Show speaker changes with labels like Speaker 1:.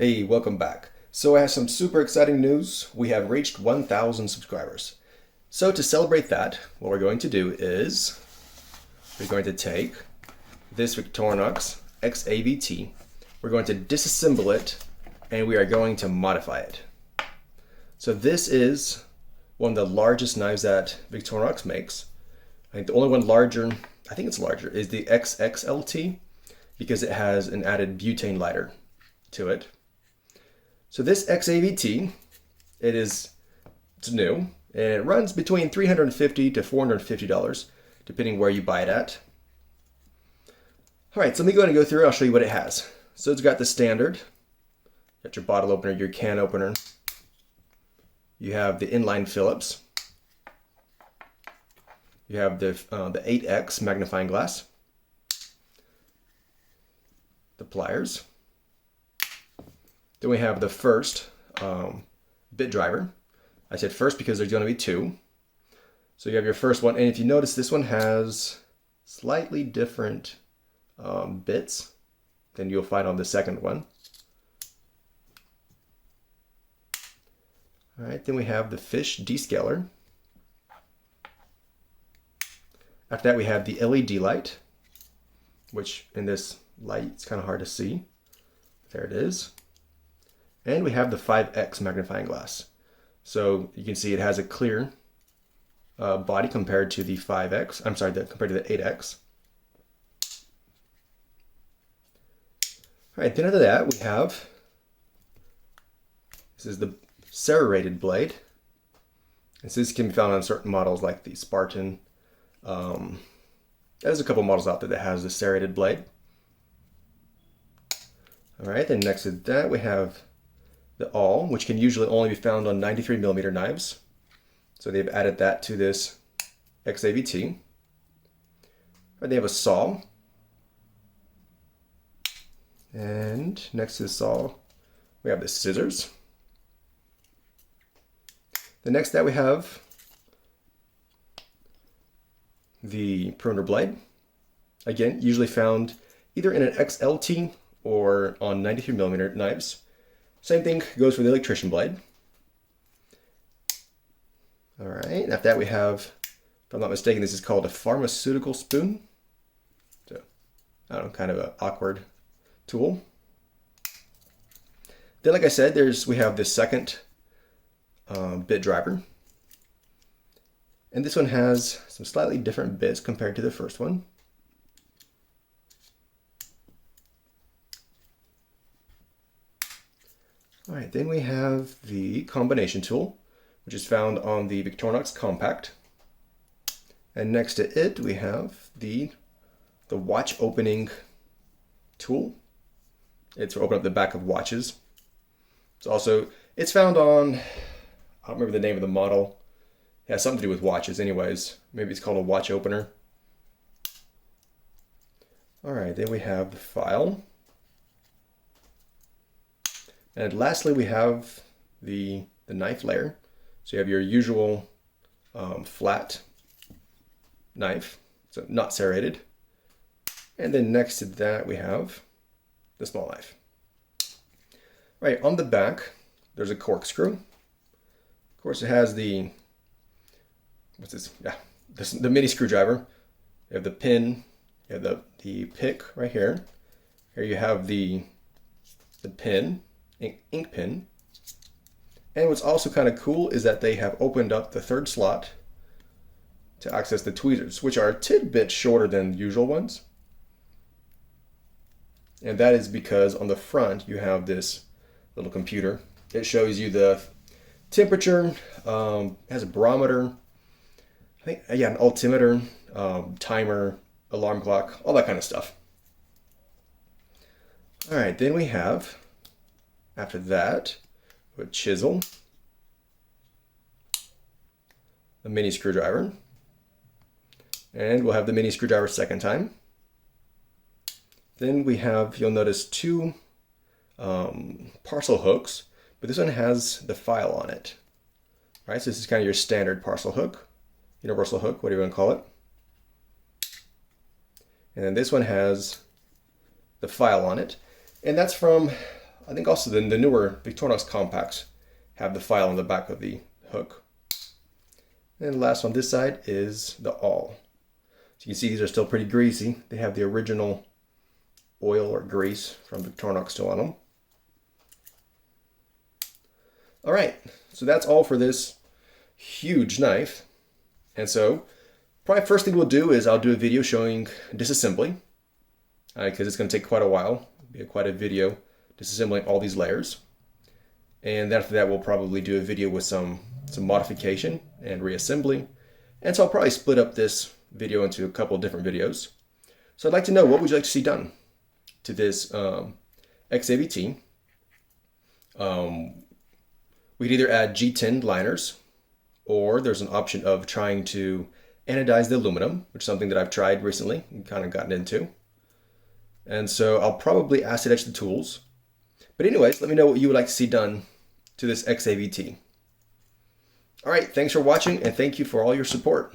Speaker 1: Hey, welcome back. So I have some super exciting news. We have reached 1,000 subscribers. So to celebrate that, what we're going to do is we're going to take this Victorinox XAVT, we're going to disassemble it, and we are going to modify it. So this is one of the largest knives that Victorinox makes. I think the only one larger, I think it's larger, is the XXLT because it has an added butane lighter to it. So this XAVT, it's new, and it runs between $350 to $450, depending where you buy it at. All right, so let me go ahead and go through it. I'll show you what it has. So it's got the standard, got your bottle opener, your can opener. You have the inline Phillips. You have the 8X magnifying glass, the pliers. Then we have the first bit driver. I said first because there's going to be two. So you have your first one, and if you notice, this one has slightly different bits than you'll find on the second one. All right, then we have the fish descaler. After that, we have the LED light, which in this light, it's kind of hard to see. There it is. And we have the 5X magnifying glass. So you can see it has a clear body compared to the 5X. I'm sorry, compared to the 8X. All right, then after that, we have, this is the serrated blade. And so this can be found on certain models like the Spartan. There's a couple models out there that has the serrated blade. All right, then next to that, we have the awl, which can usually only be found on 93mm knives. So they've added that to this XAVT. They have a saw. And next to the saw, we have the scissors. The next that we have the pruner blade. Again, usually found either in an XLT or on 93mm knives. Same thing goes for the electrician blade. All right, after that we have, if I'm not mistaken, this is called a pharmaceutical spoon. So, I don't know, kind of an awkward tool. Then, like I said, we have the second bit driver. And this one has some slightly different bits compared to the first one. All right, then we have the combination tool, which is found on the Victorinox Compact. And next to it, we have the watch opening tool. It's to open up the back of watches. It's found on, I don't remember the name of the model. It has something to do with watches anyways. Maybe it's called a watch opener. All right, then we have the file. And lastly, we have the knife layer. So you have your usual flat knife, so not serrated. And then next to that, we have the small knife. Right, on the back, there's a corkscrew. Of course, it has the mini screwdriver. You have the pin, you have the pick right here. Here you have the pin. Ink pen. And what's also kind of cool is that they have opened up the third slot to access the tweezers, which are a tidbit shorter than the usual ones. And that is because on the front you have this little computer. It shows you the temperature, has a barometer, an altimeter, timer, alarm clock, all that kind of stuff. All right, then we have, after that, a chisel, a mini screwdriver, and we'll have the mini screwdriver second time. Then we have, you'll notice, two parcel hooks, but this one has the file on it. All right, so this is kind of your standard parcel hook, universal hook, whatever you want to call it. And then this one has the file on it, and that's from I think also the newer Victorinox compacts have the file on the back of the hook. And the last on this side is the awl. So you can see these are still pretty greasy. They have the original oil or grease from Victorinox still on them. All right, so that's all for this huge knife. And so probably first thing we'll do is I'll do a video showing disassembly, because it's going to take quite a while. It'll be quite a video disassembling all these layers. And after that, we'll probably do a video with some modification and reassembly. And so I'll probably split up this video into a couple of different videos. So I'd like to know, what would you like to see done to this XAVT? We could either add G10 liners, or there's an option of trying to anodize the aluminum, which is something that I've tried recently and kind of gotten into. And so I'll probably acid etch the tools. But anyways, let me know what you would like to see done to this XAVT. All right, thanks for watching, and thank you for all your support.